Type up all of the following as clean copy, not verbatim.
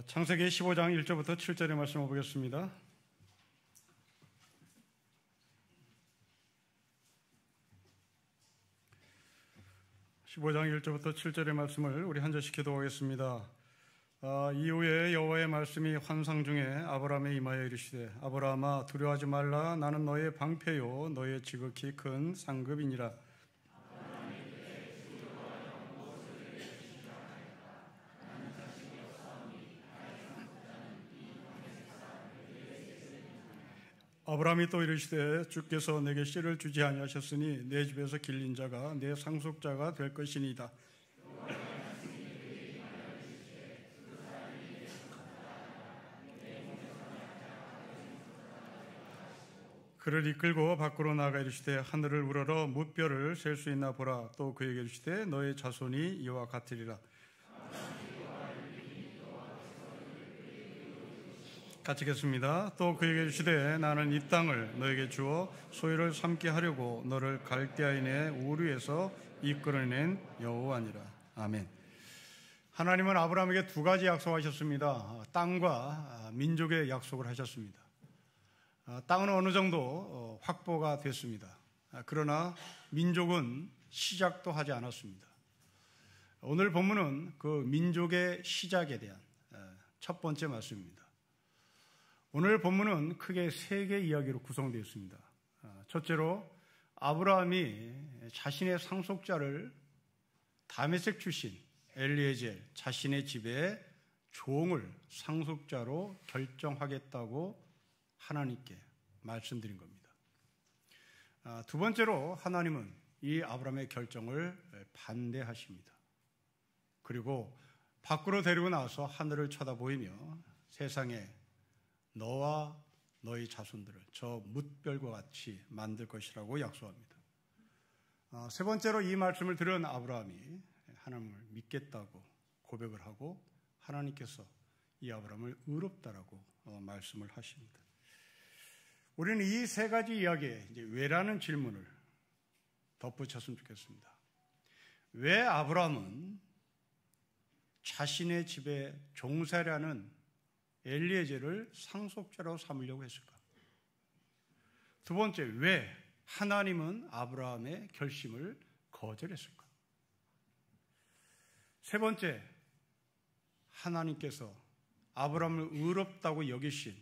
창세기 15장 1절부터 7절의 말씀을 보겠습니다. (15장 1절부터 7절의) 말씀을 우리 한 절씩 기도하겠습니다. 이후에 여호와의 말씀이 환상 중에 아브라함에 임하여 이르시되 아브라함아 두려워하지 말라. 나는 너의 방패요 너의 지극히 큰 상급이니라. 아브라함이 또 이르시되 주께서 내게 씨를 주지 아니하셨으니 내 집에서 길린 자가 내 상속자가 될 것이니이다. 그를 이끌고 밖으로 나아가 이르시되 하늘을 우러러 무뼈를 셀 수 있나 보라. 또 그에게 이르시되 너의 자손이 이와 같으리라. 같이 읽겠습니다. 또 그에게 이르시되 나는 이 땅을 너에게 주어 소유를 삼게 하려고 너를 갈대아인의 우르에서 이끌어낸 여호와니라. 아멘. 하나님은 아브라함에게 두 가지 약속하셨습니다. 땅과 민족의 약속을 하셨습니다. 땅은 어느 정도 확보가 됐습니다. 그러나 민족은 시작도 하지 않았습니다. 오늘 본문은 그 민족의 시작에 대한 첫 번째 말씀입니다. 오늘 본문은 크게 세 개의 이야기로 구성되어 있습니다. 첫째로 아브라함이 자신의 상속자를 다메섹 출신 엘리에젤 자신의 집에 종을 상속자로 결정하겠다고 하나님께 말씀드린 겁니다. 두 번째로 하나님은 이 아브라함의 결정을 반대하십니다. 그리고 밖으로 데리고 나와서 하늘을 쳐다보이며 세상에 너와 너희 자손들을 저 뭇별과 같이 만들 것이라고 약속합니다. 세 번째로 이 말씀을 들은 아브라함이 하나님을 믿겠다고 고백을 하고 하나님께서 이 아브라함을 의롭다라고 말씀을 하십니다. 우리는 이 세 가지 이야기에 이제 왜라는 질문을 덧붙였으면 좋겠습니다. 왜 아브라함은 자신의 집에 종살이하는 엘리에젤을 상속자로 삼으려고 했을까? 두 번째, 왜 하나님은 아브라함의 결심을 거절했을까? 세 번째, 하나님께서 아브라함을 의롭다고 여기신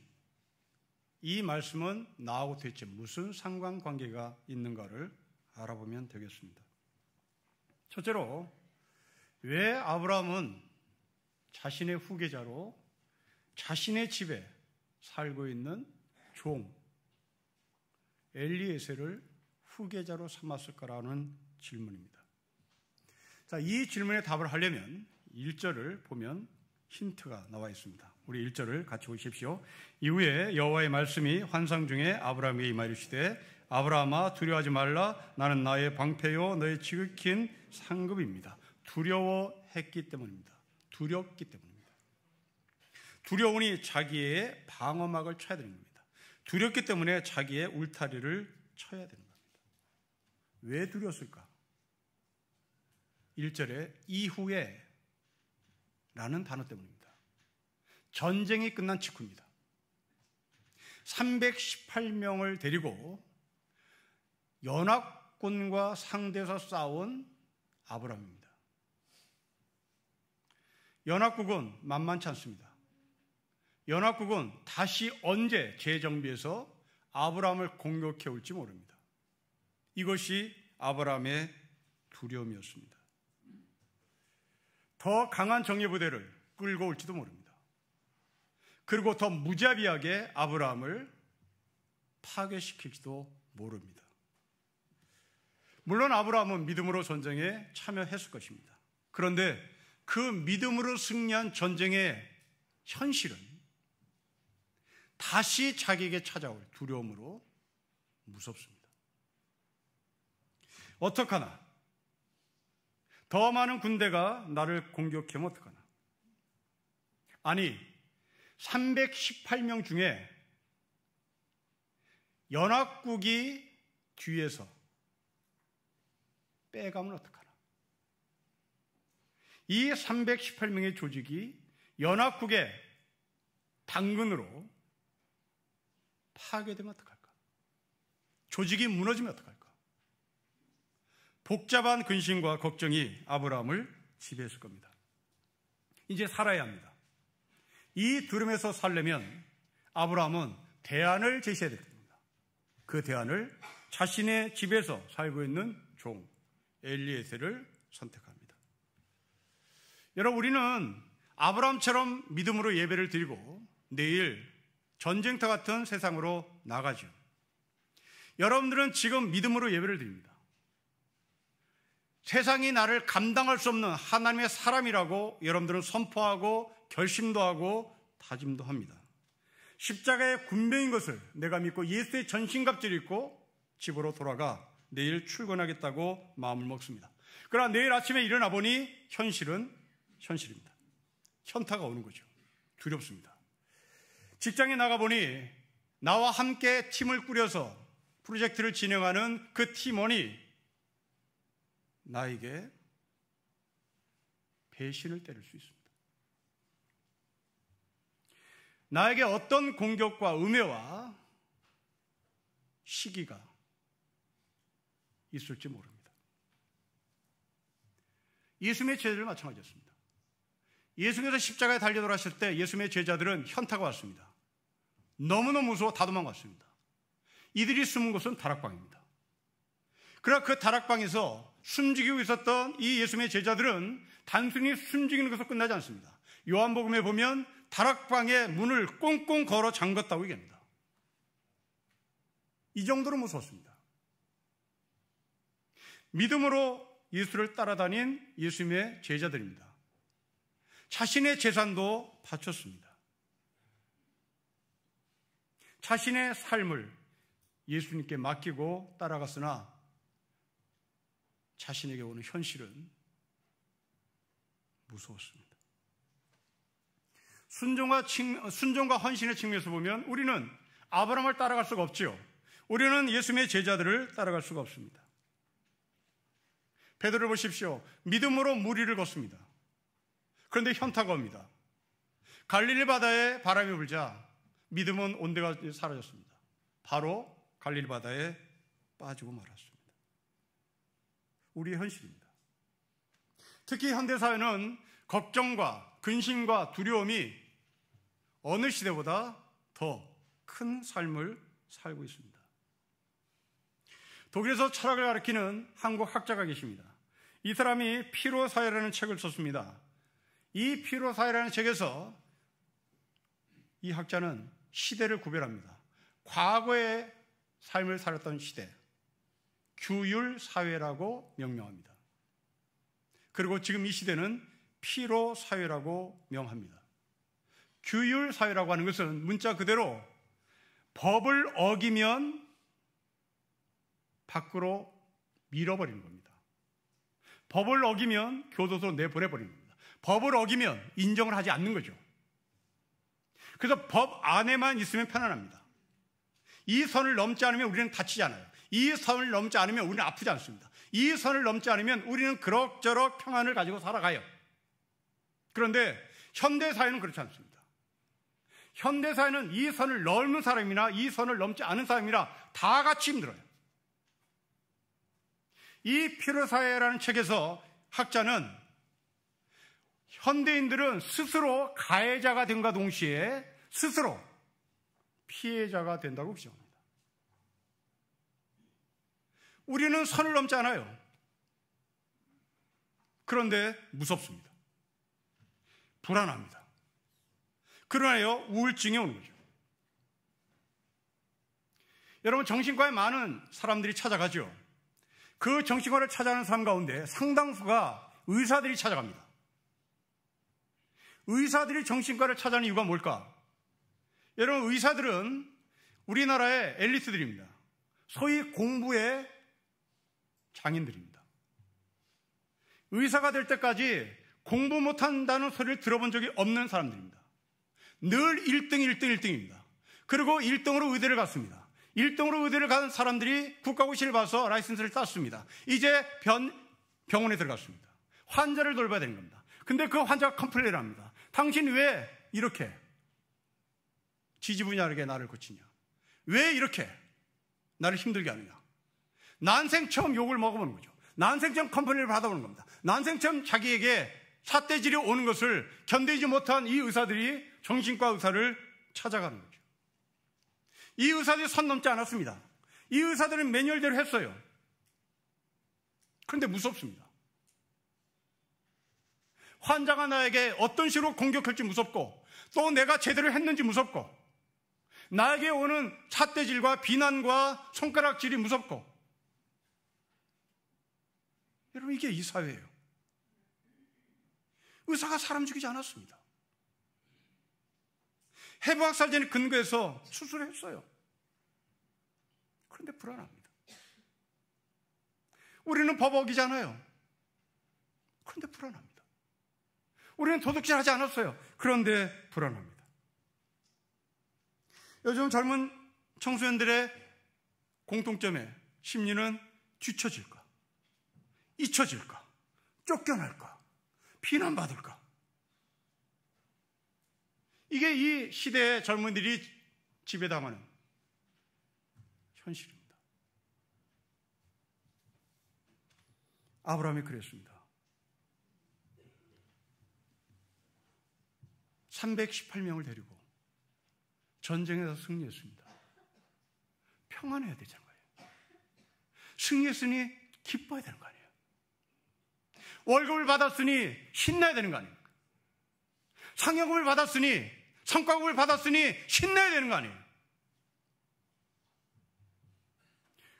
이 말씀은 나하고 대체 무슨 상관관계가 있는가를 알아보면 되겠습니다. 첫째로, 왜 아브라함은 자신의 후계자로 자신의 집에 살고 있는 종 엘리에셀을 후계자로 삼았을까라는 질문입니다. 자, 이 질문에 답을 하려면 1절을 보면 힌트가 나와 있습니다. 우리 1절을 같이 보십시오. 이후에 여호와의 말씀이 환상 중에 아브라함에게 임하이르시되 아브라함아 두려워하지 말라. 나는 나의 방패요 너의 지극히 상급입니다. 두려워했기 때문입니다. 두렵기 때문입니다. 두려우니 자기의 방어막을 쳐야 되는 겁니다. 두렵기 때문에 자기의 울타리를 쳐야 되는 겁니다. 왜 두려웠을까? 1절에 이후에 라는 단어 때문입니다. 전쟁이 끝난 직후입니다. 318명을 데리고 연합군과 상대해서 싸운 아브라함입니다. 연합국은 만만치 않습니다. 연합국은 다시 언제 재정비해서 아브라함을 공격해 올지 모릅니다. 이것이 아브라함의 두려움이었습니다. 더 강한 정예부대를 끌고 올지도 모릅니다. 그리고 더 무자비하게 아브라함을 파괴시킬지도 모릅니다. 물론 아브라함은 믿음으로 전쟁에 참여했을 것입니다. 그런데 그 믿음으로 승리한 전쟁의 현실은 다시 자기에게 찾아올 두려움으로 무섭습니다. 어떡하나? 더 많은 군대가 나를 공격하면 어떡하나? 아니, 318명 중에 연합국이 뒤에서 빼가면 어떡하나? 이 318명의 조직이 연합국의 당근으로 파괴되면 어떡할까? 조직이 무너지면 어떡할까? 복잡한 근심과 걱정이 아브라함을 지배했을 겁니다. 이제 살아야 합니다. 이 두려움에서 살려면 아브라함은 대안을 제시해야 됩니다. 그 대안을 자신의 집에서 살고 있는 종 엘리에셀을 선택합니다. 여러분, 우리는 아브라함처럼 믿음으로 예배를 드리고 내일 전쟁터 같은 세상으로 나가죠. 여러분들은 지금 믿음으로 예배를 드립니다. 세상이 나를 감당할 수 없는 하나님의 사람이라고 여러분들은 선포하고 결심도 하고 다짐도 합니다. 십자가의 군병인 것을 내가 믿고 예수의 전신갑주를 입고 집으로 돌아가 내일 출근하겠다고 마음을 먹습니다. 그러나 내일 아침에 일어나 보니 현실은 현실입니다. 현타가 오는 거죠. 두렵습니다. 직장에 나가보니 나와 함께 팀을 꾸려서 프로젝트를 진행하는 그 팀원이 나에게 배신을 때릴 수 있습니다. 나에게 어떤 공격과 음해와 시기가 있을지 모릅니다. 예수님의 제자들 마찬가지였습니다. 예수님께서 십자가에 달려 돌아가실 때 예수님의 제자들은 현타가 왔습니다. 너무너무 무서워 다 도망갔습니다. 이들이 숨은 곳은 다락방입니다. 그러나 그 다락방에서 숨지기고 있었던 이 예수님의 제자들은 단순히 숨지기는 것으로 끝나지 않습니다. 요한복음에 보면 다락방의 문을 꽁꽁 걸어 잠갔다고 얘기합니다. 이 정도로 무서웠습니다. 믿음으로 예수를 따라다닌 예수님의 제자들입니다. 자신의 재산도 바쳤습니다. 자신의 삶을 예수님께 맡기고 따라갔으나 자신에게 오는 현실은 무서웠습니다. 순종과 헌신의 측면에서 보면 우리는 아브라함을 따라갈 수가 없지요. 우리는 예수님의 제자들을 따라갈 수가 없습니다. 베드로를 보십시오. 믿음으로 무리를 걷습니다. 그런데 현타가 옵니다. 갈릴리 바다에 바람이 불자 믿음은 온데가 사라졌습니다. 바로 갈릴리 바다에 빠지고 말았습니다. 우리의 현실입니다. 특히 현대사회는 걱정과 근심과 두려움이 어느 시대보다 더 큰 삶을 살고 있습니다. 독일에서 철학을 가르치는 한국 학자가 계십니다. 이 사람이 피로사회라는 책을 썼습니다. 이 피로사회라는 책에서 이 학자는 시대를 구별합니다. 과거의 삶을 살았던 시대, 규율사회라고 명명합니다. 그리고 지금 이 시대는 피로사회라고 명합니다. 규율사회라고 하는 것은 문자 그대로 법을 어기면 밖으로 밀어버리는 겁니다. 법을 어기면 교도소로 내보내버리는 겁니다. 법을 어기면 인정을 하지 않는 거죠. 그래서 법 안에만 있으면 편안합니다. 이 선을 넘지 않으면 우리는 다치지 않아요. 이 선을 넘지 않으면 우리는 아프지 않습니다. 이 선을 넘지 않으면 우리는 그럭저럭 평안을 가지고 살아가요. 그런데 현대사회는 그렇지 않습니다. 현대사회는 이 선을 넘는 사람이나 이 선을 넘지 않은 사람이나 다 같이 힘들어요. 이 피로사회라는 책에서 학자는 현대인들은 스스로 가해자가 됨과 동시에 스스로 피해자가 된다고 규정합니다. 우리는 선을 넘지 않아요. 그런데 무섭습니다. 불안합니다. 그러나요, 우울증이 오는 거죠. 여러분, 정신과에 많은 사람들이 찾아가죠. 그 정신과를 찾아가는 사람 가운데 상당수가 의사들이 찾아갑니다. 의사들이 정신과를 찾아가는 이유가 뭘까? 여러분, 의사들은 우리나라의 엘리트들입니다. 소위 공부의 장인들입니다. 의사가 될 때까지 공부 못한다는 소리를 들어본 적이 없는 사람들입니다. 늘 1등입니다. 그리고 1등으로 의대를 갔습니다. 1등으로 의대를 간 사람들이 국가고시를 봐서 라이센스를 땄습니다. 이제 병원에 들어갔습니다. 환자를 돌봐야 되는 겁니다. 근데 그 환자가 컴플레인을 합니다. 당신 왜 이렇게 지지분야하게 나를 고치냐? 왜 이렇게 나를 힘들게 하느냐? 난생 처음 욕을 먹어보는 거죠. 난생 처음 컴플레인을 받아보는 겁니다. 난생 처음 자기에게 삿대질이 오는 것을 견디지 못한 이 의사들이 정신과 의사를 찾아가는 거죠. 이 의사들이 선 넘지 않았습니다. 이 의사들은 매뉴얼대로 했어요. 그런데 무섭습니다. 환자가 나에게 어떤 식으로 공격할지 무섭고, 또 내가 제대로 했는지 무섭고, 나에게 오는 삿대질과 비난과 손가락질이 무섭고. 여러분, 이게 이 사회예요. 의사가 사람 죽이지 않았습니다. 해부학살전에 근거해서 수술을 했어요. 그런데 불안합니다. 우리는 법 어기잖아요. 그런데 불안합니다. 우리는 도둑질 하지 않았어요. 그런데 불안합니다. 요즘 젊은 청소년들의 공통점의 심리는 뒤처질까, 잊혀질까, 쫓겨날까, 비난받을까. 이게 이 시대의 젊은이들이 지배당하는 현실입니다. 아브라함이 그랬습니다. 318명을 데리고 전쟁에서 승리했습니다. 평안해야 되잖아요. 승리했으니 기뻐야 되는 거 아니에요. 월급을 받았으니 신나야 되는 거 아니에요. 상여금을 받았으니, 성과급을 받았으니 신나야 되는 거 아니에요.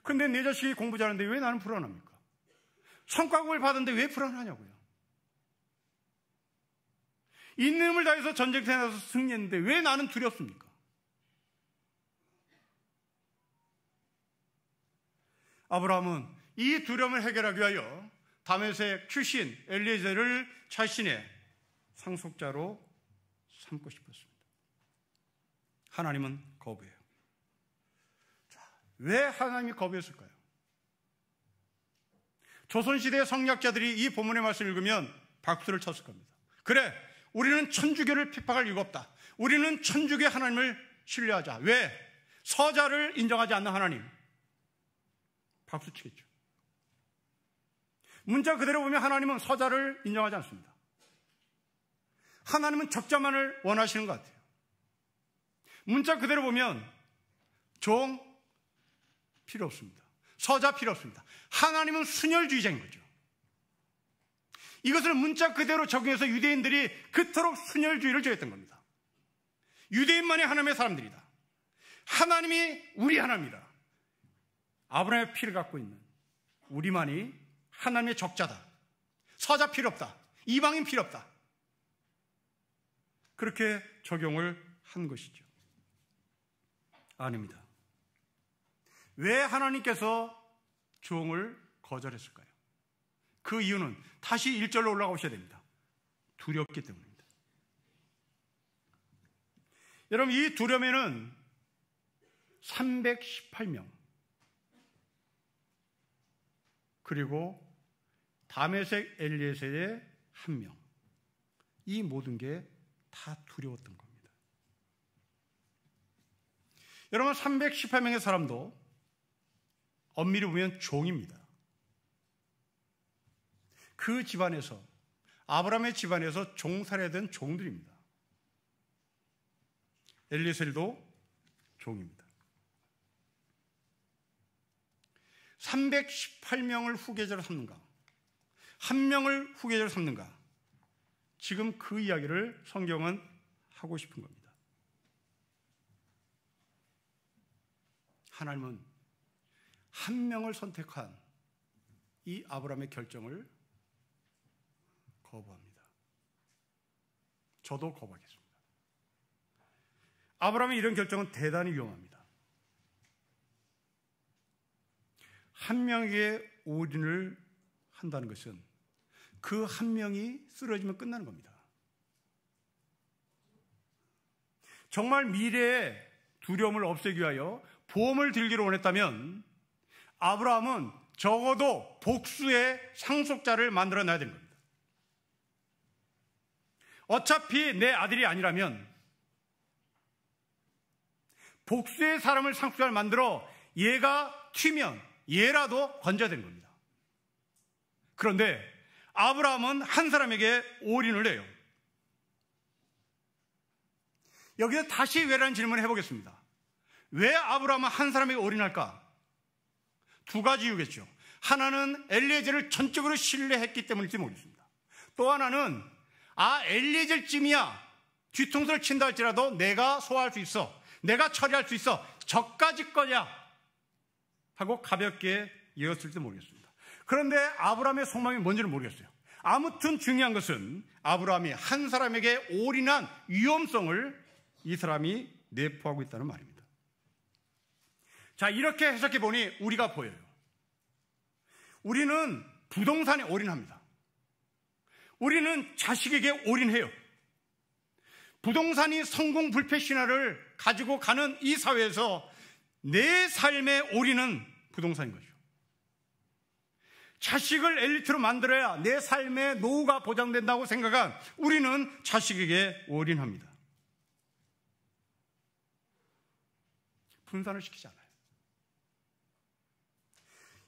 그런데 내 자식이 공부 잘하는데 왜 나는 불안합니까? 성과급을 받았는데 왜 불안하냐고요. 있는 힘을 다해서 전쟁터에 나서 승리했는데 왜 나는 두렵습니까? 아브라함은 이 두려움을 해결하기 위하여 다메섹 출신 엘리에셀을 자신의 상속자로 삼고 싶었습니다. 하나님은 거부해요. 왜 하나님이 거부했을까요? 조선시대의 성리학자들이 이 본문의 말씀을 읽으면 박수를 쳤을 겁니다. 그래, 우리는 천주교를 핍박할 이유가 없다. 우리는 천주교의 하나님을 신뢰하자. 왜? 서자를 인정하지 않는 하나님. 박수 치겠죠. 문자 그대로 보면 하나님은 서자를 인정하지 않습니다. 하나님은 적자만을 원하시는 것 같아요. 문자 그대로 보면 종 필요 없습니다. 서자 필요 없습니다. 하나님은 순혈주의자인 거죠. 이것을 문자 그대로 적용해서 유대인들이 그토록 순혈주의를 저했던 겁니다. 유대인만이 하나님의 사람들이다. 하나님이 우리 하나님이다. 아브라함의 피를 갖고 있는 우리만이 하나님의 적자다. 서자 필요 없다. 이방인 필요 없다. 그렇게 적용을 한 것이죠. 아닙니다. 왜 하나님께서 종을 거절했을까요? 그 이유는 다시 1절로 올라가셔야 됩니다. 두렵기 때문입니다. 여러분, 이 두려움에는 318명 그리고 다메섹 엘리에셀의 1명, 이 모든 게 다 두려웠던 겁니다. 여러분, 318명의 사람도 엄밀히 보면 종입니다. 그 집안에서, 아브라함의 집안에서 종살이된 종들입니다. 엘리에셀도 종입니다. 318명을 후계자로 삼는가, 한 명을 후계자로 삼는가, 지금 그 이야기를 성경은 하고 싶은 겁니다. 하나님은 한 명을 선택한 이 아브라함의 결정을 거부합니다. 저도 거부하겠습니다. 아브라함의 이런 결정은 대단히 위험합니다. 한 명에게 올인을 한다는 것은 그 한 명이 쓰러지면 끝나는 겁니다. 정말 미래의 두려움을 없애기 위하여 보험을 들기로 원했다면 아브라함은 적어도 복수의 상속자를 만들어놔야 되는 겁니다. 어차피 내 아들이 아니라면 복수의 사람을 상속자를 만들어 얘가 튀면 얘라도 건져야 되는 겁니다. 그런데 아브라함은 한 사람에게 올인을 해요. 여기서 다시 왜라는 질문을 해보겠습니다. 왜 아브라함은 한 사람에게 올인할까? 두 가지 이유겠죠. 하나는 엘리에젤을 전적으로 신뢰했기 때문일지 모르겠습니다. 또 하나는 엘리에젤쯤이야 뒤통수를 친다 할지라도 내가 소화할 수 있어, 내가 처리할 수 있어, 저까지 거냐 하고 가볍게 여겼을지도 모르겠습니다. 그런데 아브라함의 속마음이 뭔지는 모르겠어요. 아무튼 중요한 것은 아브라함이 한 사람에게 올인한 위험성을 이 사람이 내포하고 있다는 말입니다. 자, 이렇게 해석해 보니 우리가 보여요. 우리는 부동산에 올인합니다. 우리는 자식에게 올인해요. 부동산이 성공 불패 신화를 가지고 가는 이 사회에서 내 삶의 올인은 부동산인 거죠. 자식을 엘리트로 만들어야 내 삶의 노후가 보장된다고 생각한 우리는 자식에게 올인합니다. 분산을 시키지 않아요.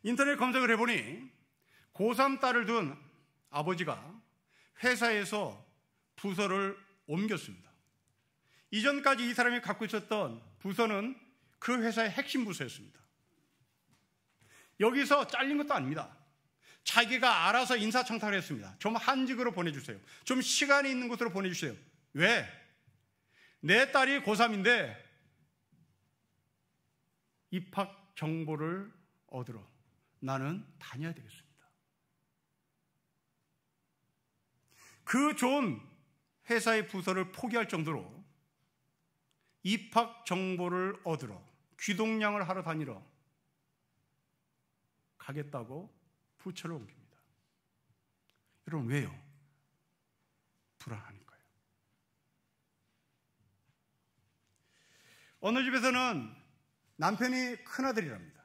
인터넷 검색을 해보니 고3 딸을 둔 아버지가 회사에서 부서를 옮겼습니다. 이전까지 이 사람이 갖고 있었던 부서는 그 회사의 핵심 부서였습니다. 여기서 잘린 것도 아닙니다. 자기가 알아서 인사청탁을 했습니다. 좀 한직으로 보내주세요. 좀 시간이 있는 곳으로 보내주세요. 왜? 내 딸이 고3인데 입학 정보를 얻으러 나는 다녀야 되겠습니다. 그 좋은 회사의 부서를 포기할 정도로 입학 정보를 얻으러 귀동냥을 하러 다니러 가겠다고 부처를 옮깁니다. 여러분, 왜요? 불안하니까요. 어느 집에서는 남편이 큰아들이랍니다.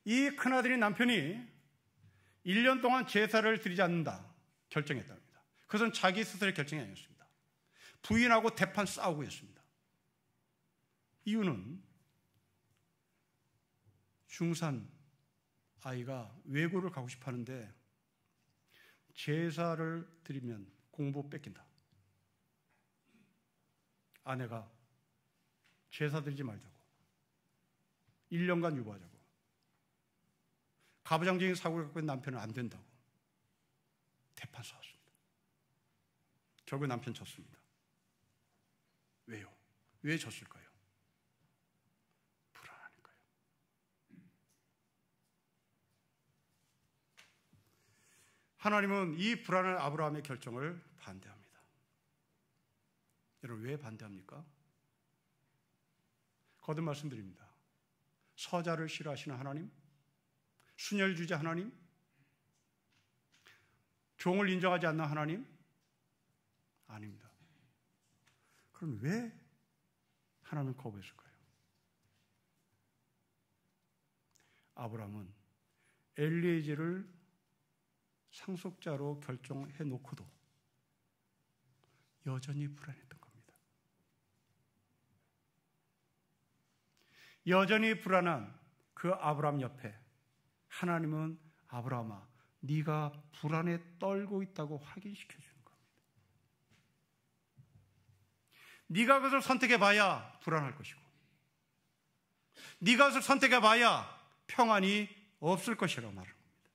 이 큰아들이 남편이 1년 동안 제사를 드리지 않는다 결정했답니다. 그것은 자기 스스로의 결정이 아니었습니다. 부인하고 대판 싸우고 있습니다. 이유는 중3 아이가 외고를 가고 싶어 하는데 제사를 드리면 공부 뺏긴다. 아내가 제사 드리지 말자고 1년간 유보하자고, 가부장적인 사고를 갖고 있는 남편은 안 된다고 대판 싸웠습니다. 결국 남편 졌습니다. 왜요? 왜 졌을까요? 불안하니까요. 하나님은 이 불안한 아브라함의 결정을 반대합니다. 여러분, 왜 반대합니까? 거듭 말씀드립니다. 서자를 싫어하시는 하나님, 순혈주의 하나님, 종을 인정하지 않는 하나님? 아닙니다. 그럼 왜 하나님은 거부했을까요? 아브라함은 엘리에젤을 상속자로 결정해 놓고도 여전히 불안했던 겁니다. 여전히 불안한 그 아브라함 옆에 하나님은 아브라함아, 네가 불안에 떨고 있다고 확인시켜 주는 겁니다. 네가 그것을 선택해봐야 불안할 것이고, 네가 그것을 선택해봐야 평안이 없을 것이라고 말하는 겁니다.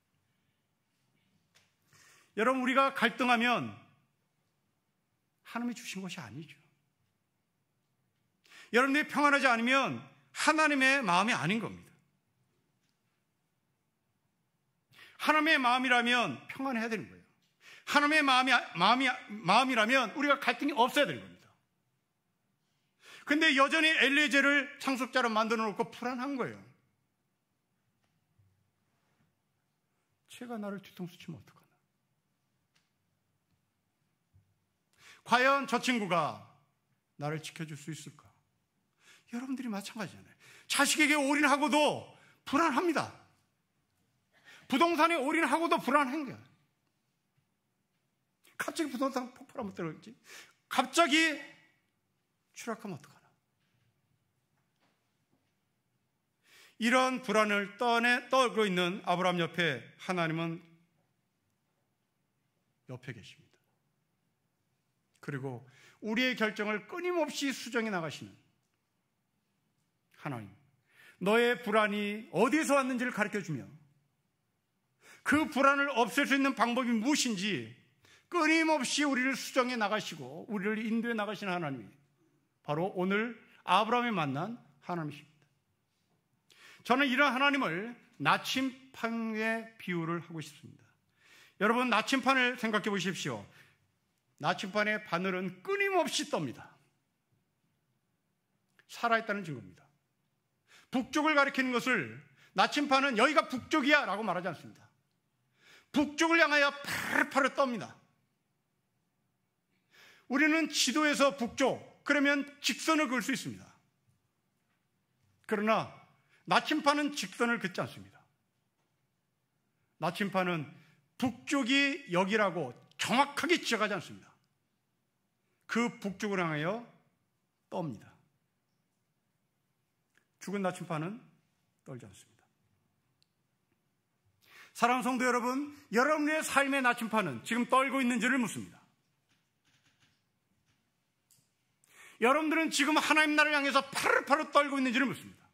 여러분, 우리가 갈등하면 하나님이 주신 것이 아니죠. 여러분들이 평안하지 않으면 하나님의 마음이 아닌 겁니다. 하나님의 마음이라면 평안해야 되는 거예요. 하나님의 마음이라면 우리가 갈등이 없어야 되는 겁니다. 근데 여전히 엘리에젤을 상속자로 만들어 놓고 불안한 거예요. 제가 나를 뒤통수 치면 어떡하나? 과연 저 친구가 나를 지켜줄 수 있을까? 여러분들이 마찬가지잖아요. 자식에게 올인하고도 불안합니다. 부동산에 올인하고도 불안한 거예요. 갑자기 부동산 폭발하면 어떡하지? 갑자기 추락하면 어떡하나? 이런 불안을 떨고 있는 아브라함 옆에 하나님은 옆에 계십니다. 그리고 우리의 결정을 끊임없이 수정해 나가시는 하나님, 너의 불안이 어디서 왔는지를 가르쳐주며 그 불안을 없앨 수 있는 방법이 무엇인지 끊임없이 우리를 수정해 나가시고 우리를 인도해 나가시는 하나님이 바로 오늘 아브라함이 만난 하나님이십니다. 저는 이런 하나님을 나침판의 비유를 하고 싶습니다. 여러분, 나침판을 생각해 보십시오. 나침판의 바늘은 끊임없이 떱니다. 살아있다는 증거입니다. 북쪽을 가리키는 것을 나침판은 여기가 북쪽이야 라고 말하지 않습니다. 북쪽을 향하여 파르파르 떱니다. 우리는 지도에서 북쪽, 그러면 직선을 그을 수 있습니다. 그러나 나침판은 직선을 긋지 않습니다. 나침판은 북쪽이 여기라고 정확하게 지적하지 않습니다. 그 북쪽을 향하여 떱니다. 죽은 나침판은 떨지 않습니다. 사랑하는 성도 여러분, 여러분의 삶의 나침판은 지금 떨고 있는지를 묻습니다. 여러분들은 지금 하나님 나라를 향해서 파르파르 떨고 있는지를 묻습니다.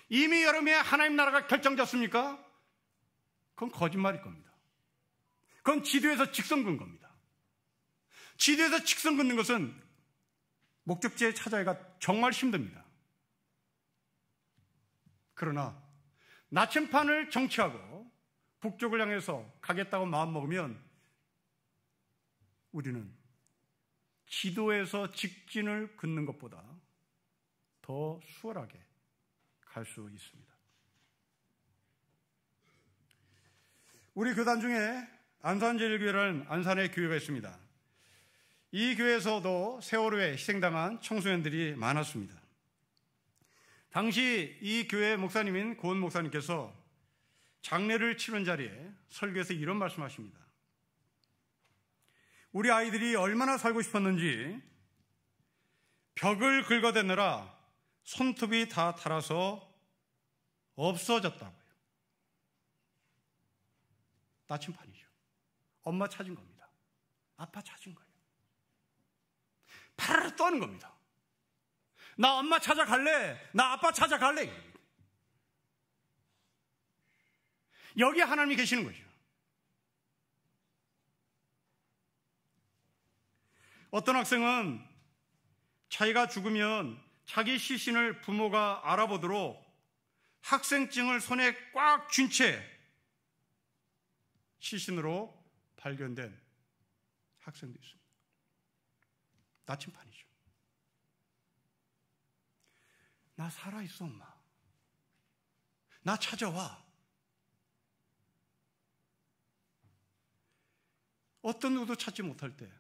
이미 여러분의 하나님 나라가 결정됐습니까? 그건 거짓말일 겁니다. 그건 지도에서 직선 긋는 겁니다. 지도에서 직선 긋는 것은 목적지에 찾아가기가 정말 힘듭니다. 그러나 나침판을 정치하고 북쪽을 향해서 가겠다고 마음먹으면 우리는 지도에서 직진을 긋는 것보다 더 수월하게 갈 수 있습니다. 우리 교단 중에 안산제일교회라는 안산의 교회가 있습니다. 이 교회에서도 세월호에 희생당한 청소년들이 많았습니다. 당시 이 교회 목사님인 고은 목사님께서 장례를 치른 자리에 설교에서 이런 말씀하십니다. 우리 아이들이 얼마나 살고 싶었는지 벽을 긁어대느라 손톱이 다 닳아서 없어졌다고요. 나침판이죠. 엄마 찾은 겁니다. 아빠 찾은 거예요. 파르르 떠는 겁니다. 나 엄마 찾아갈래. 나 아빠 찾아갈래. 여기 하나님이 계시는 거죠. 어떤 학생은 자기가 죽으면 자기 시신을 부모가 알아보도록 학생증을 손에 꽉 쥔 채 시신으로 발견된 학생도 있습니다. 나침판이죠. 나 살아있어, 엄마. 나 찾아와. 어떤 누구도 찾지 못할 때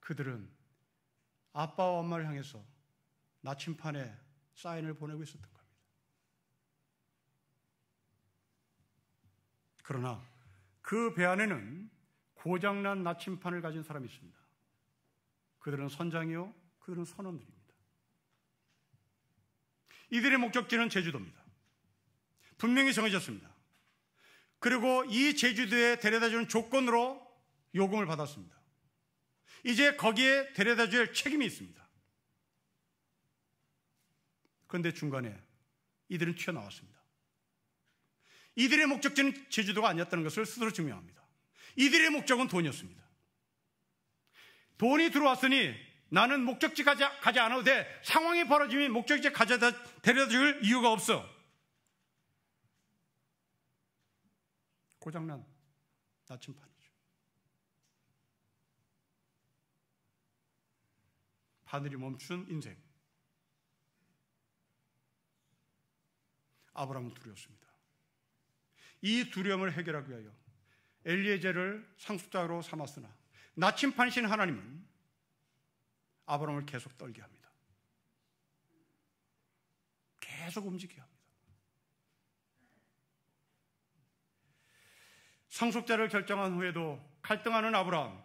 그들은 아빠와 엄마를 향해서 나침판에 사인을 보내고 있었던 겁니다. 그러나 그 배 안에는 고장난 나침판을 가진 사람이 있습니다. 그들은 선장이요, 그들은 선원들입니다. 이들의 목적지는 제주도입니다. 분명히 정해졌습니다. 그리고 이 제주도에 데려다주는 조건으로 요금을 받았습니다. 이제 거기에 데려다줄 책임이 있습니다. 그런데 중간에 이들은 튀어나왔습니다. 이들의 목적지는 제주도가 아니었다는 것을 스스로 증명합니다. 이들의 목적은 돈이었습니다. 돈이 들어왔으니 나는 목적지 가지 않아도 돼. 상황이 벌어지면 목적지에 데려다 줄 이유가 없어. 고장난 나침판이죠. 바늘이 멈춘 인생. 아브라함은 두려웠습니다. 이 두려움을 해결하기 위하여 엘리에젤을 상속자로 삼았으나 나침판이신 하나님은 아브라함을 계속 떨게 합니다. 계속 움직이게 합니다. 상속자를 결정한 후에도 갈등하는 아브라함,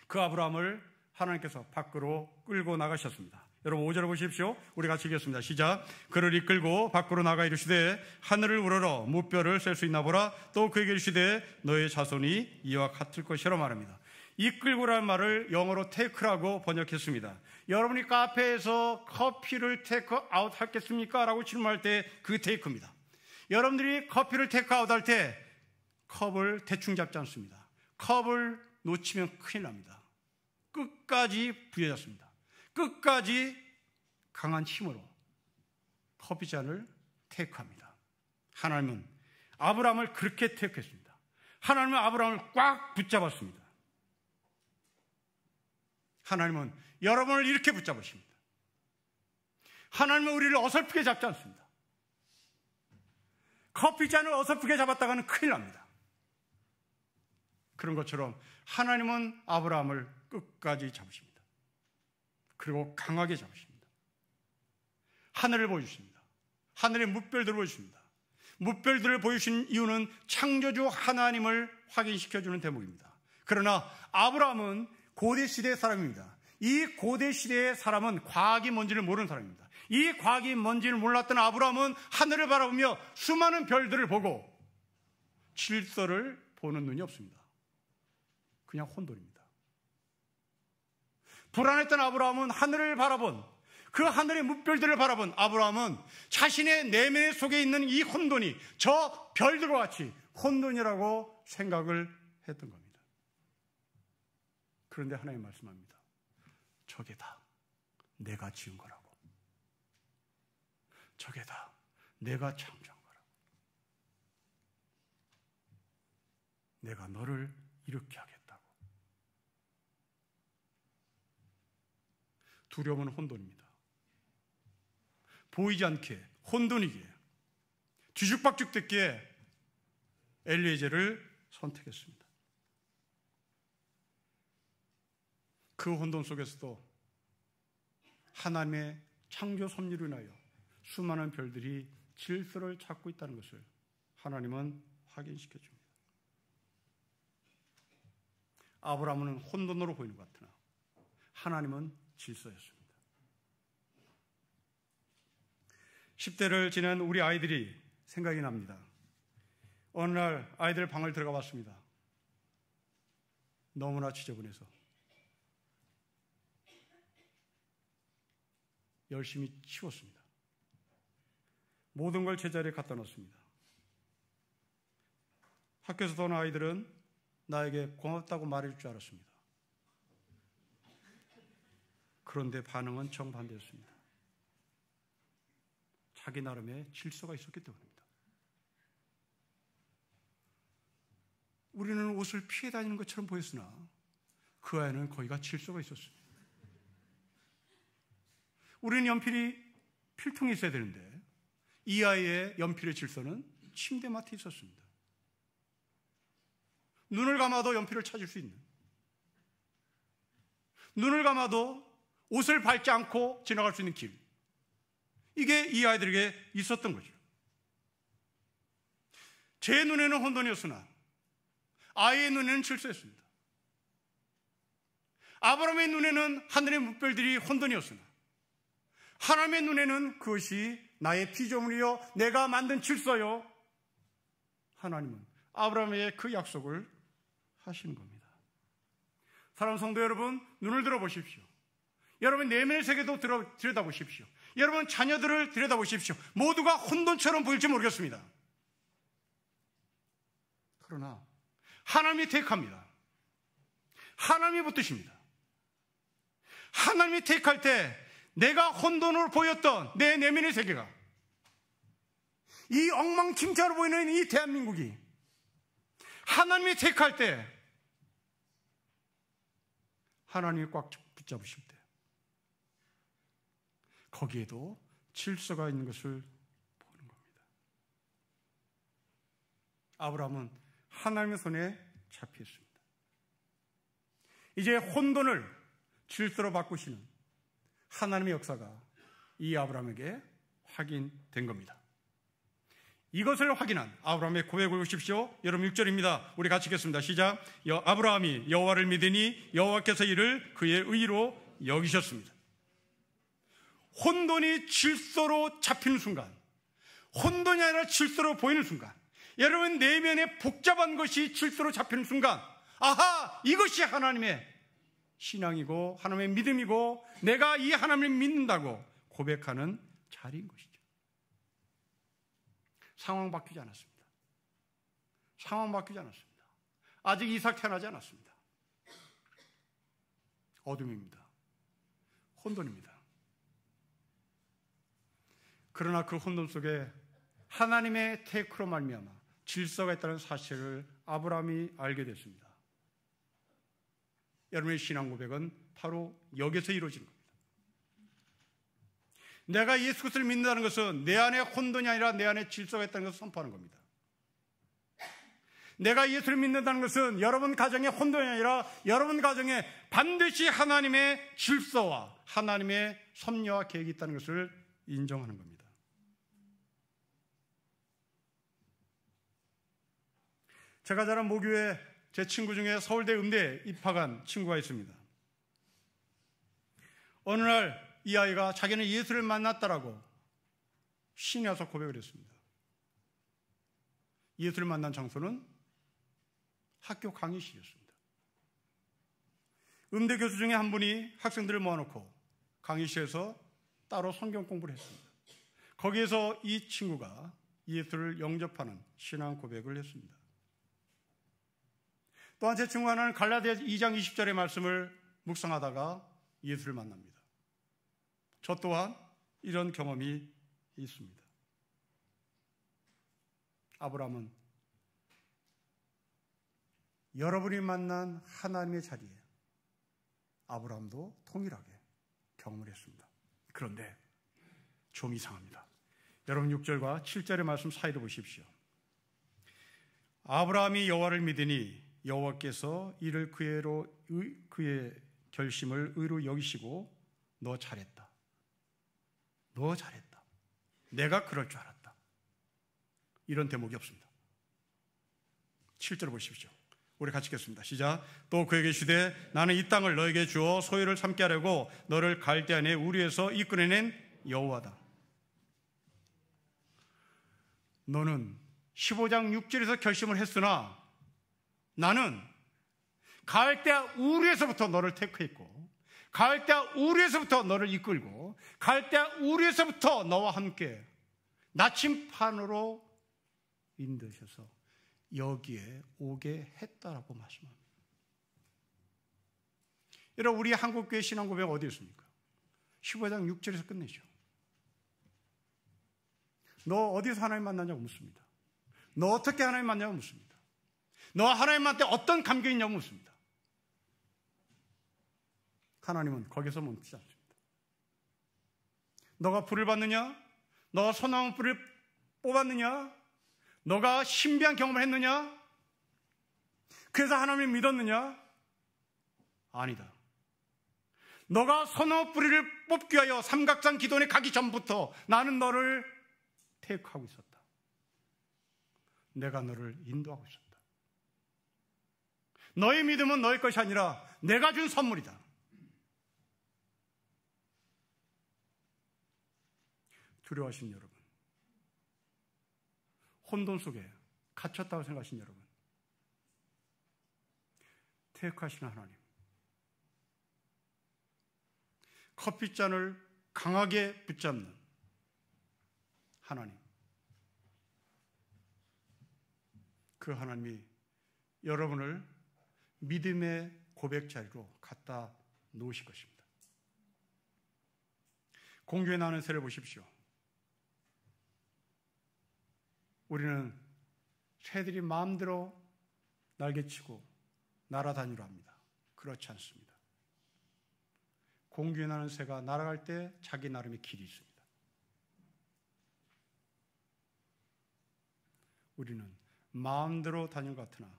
그 아브라함을 하나님께서 밖으로 끌고 나가셨습니다. 여러분 5절을 보십시오. 우리 같이 읽겠습니다. 시작. 그를 이끌고 밖으로 나가 이르시되 하늘을 우러러 무뼈를 셀 수 있나 보라. 또 그에게 이르시되 너의 자손이 이와 같을 것이라 말합니다. 이끌고라는 말을 영어로 테이크라고 번역했습니다. 여러분이 카페에서 커피를 테이크아웃 하겠습니까? 라고 질문할 때 그 테이크입니다. 여러분들이 커피를 테이크아웃 할 때 컵을 대충 잡지 않습니다. 컵을 놓치면 큰일 납니다. 끝까지 부여잡습니다. 끝까지 강한 힘으로 커피잔을 테이크합니다. 하나님은 아브라함을 그렇게 테이크했습니다. 하나님은 아브라함을 꽉 붙잡았습니다. 하나님은 여러분을 이렇게 붙잡으십니다. 하나님은 우리를 어설프게 잡지 않습니다. 커피잔을 어설프게 잡았다가는 큰일 납니다. 그런 것처럼 하나님은 아브라함을 끝까지 잡으십니다. 그리고 강하게 잡으십니다. 하늘을 보여주십니다. 하늘의 무별들을 보여주십니다. 무별들을 보여주신 이유는 창조주 하나님을 확인시켜주는 대목입니다. 그러나 아브라함은 고대시대의 사람입니다. 이 고대시대의 사람은 과학이 뭔지를 모르는 사람입니다. 이 과학이 뭔지를 몰랐던 아브라함은 하늘을 바라보며 수많은 별들을 보고 질서를 보는 눈이 없습니다. 그냥 혼돈입니다. 불안했던 아브라함은 하늘을 바라본, 그 하늘의 무별들을 바라본 아브라함은 자신의 내면 속에 있는 이 혼돈이 저 별들과 같이 혼돈이라고 생각을 했던 겁니다. 그런데 하나님 말씀합니다. 저게 다 내가 지은 거라고. 저게 다 내가 창조한 거라고. 내가 너를 이렇게 하겠다고. 두려움은 혼돈입니다. 보이지 않게 혼돈이기에 뒤죽박죽됐기에 엘리에젤을 선택했습니다. 그 혼돈 속에서도 하나님의 창조 섭리로 인하여 수많은 별들이 질서를 찾고 있다는 것을 하나님은 확인시켜 줍니다. 아브라함은 혼돈으로 보이는 것 같으나 하나님은 질서였습니다. 10대를 지낸 우리 아이들이 생각이 납니다. 어느 날 아이들 방을 들어가 봤습니다. 너무나 지저분해서 열심히 치웠습니다. 모든 걸 제자리에 갖다 놓습니다. 학교에서 온 아이들은 나에게 고맙다고 말해줄 줄 알았습니다. 그런데 반응은 정반대였습니다. 자기 나름의 질서가 있었기 때문입니다. 우리는 옷을 피해 다니는 것처럼 보였으나 그 아이는 거기가 질서가 있었습니다. 우리는 연필이 필통이 있어야 되는데 이 아이의 연필의 질서는 침대맡에 있었습니다. 눈을 감아도 연필을 찾을 수 있는, 눈을 감아도 옷을 밟지 않고 지나갈 수 있는 길, 이게 이 아이들에게 있었던 거죠. 제 눈에는 혼돈이었으나 아이의 눈에는 질서였습니다. 아브라함의 눈에는 하늘의 무별들이 혼돈이었으나 하나님의 눈에는 그것이 나의 피조물이요 내가 만든 질서요. 하나님은 아브라함에게 그 약속을 하시는 겁니다. 사랑하는 성도 여러분, 눈을 들어보십시오. 여러분 내면의 세계도 들여다보십시오. 여러분 자녀들을 들여다보십시오. 모두가 혼돈처럼 보일지 모르겠습니다. 그러나 하나님이 택합니다. 하나님이 붙드십니다. 하나님이 택할 때 내가 혼돈으로 보였던 내 내면의 세계가 이 엉망진창으로 보이는 이 대한민국이 하나님이 택할 때 하나님이 꽉 붙잡으실 때 거기에도 질서가 있는 것을 보는 겁니다. 아브라함은 하나님의 손에 잡혀 있습니다. 이제 혼돈을 질서로 바꾸시는 하나님의 역사가 이 아브라함에게 확인된 겁니다. 이것을 확인한 아브라함의 고백을 보십시오. 여러분 6절입니다. 우리 같이 읽겠습니다. 시작. 아브라함이 여호와를 믿으니 여호와께서 이를 그의 의로 여기셨습니다. 혼돈이 질서로 잡히는 순간, 혼돈이 아니라 질서로 보이는 순간, 여러분 내면에 복잡한 것이 질서로 잡히는 순간, 아하! 이것이 하나님의 신앙이고 하나님의 믿음이고 내가 이 하나님을 믿는다고 고백하는 자리인 것이죠. 상황 바뀌지 않았습니다. 상황 바뀌지 않았습니다. 아직 이삭 태어나지 않았습니다. 어둠입니다. 혼돈입니다. 그러나 그 혼돈 속에 하나님의 테크로 말미암아 질서가 있다는 사실을 아브라함이 알게 됐습니다. 여러분의 신앙 고백은 바로 여기서 이루어지는 겁니다. 내가 예수 그리스도를 믿는다는 것은 내 안에 혼돈이 아니라 내 안에 질서가 있다는 것을 선포하는 겁니다. 내가 예수를 믿는다는 것은 여러분 가정에 혼돈이 아니라 여러분 가정에 반드시 하나님의 질서와 하나님의 섭리와 계획이 있다는 것을 인정하는 겁니다. 제가 자란 모교에 제 친구 중에 서울대 음대에 입학한 친구가 있습니다. 어느 날 이 아이가 자기는 예수를 만났다라고 신이 와서 고백을 했습니다. 예수를 만난 장소는 학교 강의실이었습니다. 음대 교수 중에 한 분이 학생들을 모아놓고 강의실에서 따로 성경 공부를 했습니다. 거기에서 이 친구가 예수를 영접하는 신앙 고백을 했습니다. 또한 제 친구 하나는 갈라디아 2장 20절의 말씀을 묵상하다가 예수를 만납니다. 저 또한 이런 경험이 있습니다. 아브라함은 여러분이 만난 하나님의 자리에 아브라함도 동일하게 경험을 했습니다. 그런데 좀 이상합니다. 여러분 6절과 7절의 말씀 사이를 보십시오. 아브라함이 여호와를 믿으니 여호와께서 이를 그의 결심을 의로 여기시고 너 잘했다. 너 잘했다. 내가 그럴 줄 알았다. 이런 대목이 없습니다. 7절 보십시오. 우리 같이 읽겠습니다. 시작. 또 그에게 이르시되 나는 이 땅을 너에게 주어 소유를 삼게 하려고 너를 갈대아내 우리에서 이끌어낸 여호와다. 너는 15장 6절에서 결심을 했으나 나는 갈대아 우르에서부터 너를 택했고 갈대아 우르에서부터 너를 이끌고 갈대아 우르에서부터 너와 함께 나침판으로 인도하셔서 여기에 오게 했다라고 말씀합니다. 여러분 우리 한국교회 신앙고백 어디 있습니까? 15장 6절에서 끝내죠. 너 어디서 하나님 만나냐고 묻습니다. 너 어떻게 하나님 만나냐고 묻습니다. 너 하나님한테 어떤 감격이 있냐고 묻습니다. 하나님은 거기서 멈추지 않습니다. 너가 불을 받느냐? 너가 소나무 불을 뽑았느냐? 너가 신비한 경험을 했느냐? 그래서 하나님을 믿었느냐? 아니다. 너가 소나무 뿌리를 뽑기 위하여 삼각산 기도원에 가기 전부터 나는 너를 테이크하고 있었다. 내가 너를 인도하고 있었다. 너의 믿음은 너의 것이 아니라 내가 준 선물이다. 두려워하신 여러분, 혼돈 속에 갇혔다고 생각하신 여러분, 테이크하시는 하나님, 커피잔을 강하게 붙잡는 하나님, 그 하나님이 여러분을 믿음의 고백 자리로 갖다 놓으실 것입니다. 공주에 나오는 새를 보십시오. 우리는 새들이 마음대로 날개치고 날아다니려 합니다. 그렇지 않습니다. 공주에 나는 새가 날아갈 때 자기 나름의 길이 있습니다. 우리는 마음대로 다니는 것 같으나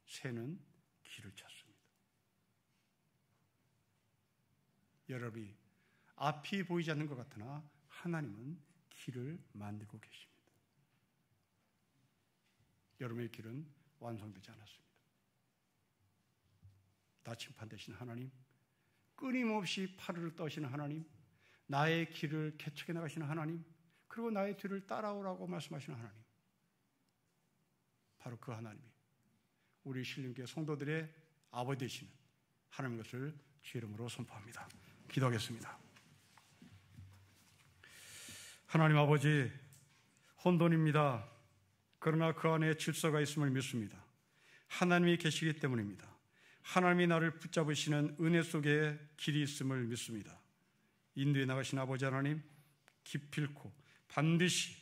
새는 길을 찾습니다. 여러분이 앞이 보이지 않는 것 같으나 하나님은 길을 만들고 계십니다. 여러분의 길은 완성되지 않았습니다. 나침판되신 하나님, 끊임없이 파를 떠시는 하나님, 나의 길을 개척해 나가시는 하나님, 그리고 나의 뒤를 따라오라고 말씀하시는 하나님, 바로 그 하나님이 우리 신림교회 성도들의 아버지 되시는 하나님 것을 주의 이름으로 선포합니다. 기도하겠습니다. 하나님 아버지, 혼돈입니다. 그러나 그 안에 질서가 있음을 믿습니다. 하나님이 계시기 때문입니다. 하나님이 나를 붙잡으시는 은혜 속에 길이 있음을 믿습니다. 인도에 나가신 아버지 하나님, 기필코 반드시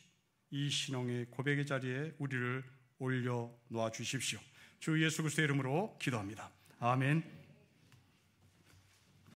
이 신앙의 고백의 자리에 우리를 올려놓아 주십시오. 주 예수 그리스도의 이름으로 기도합니다. 아멘.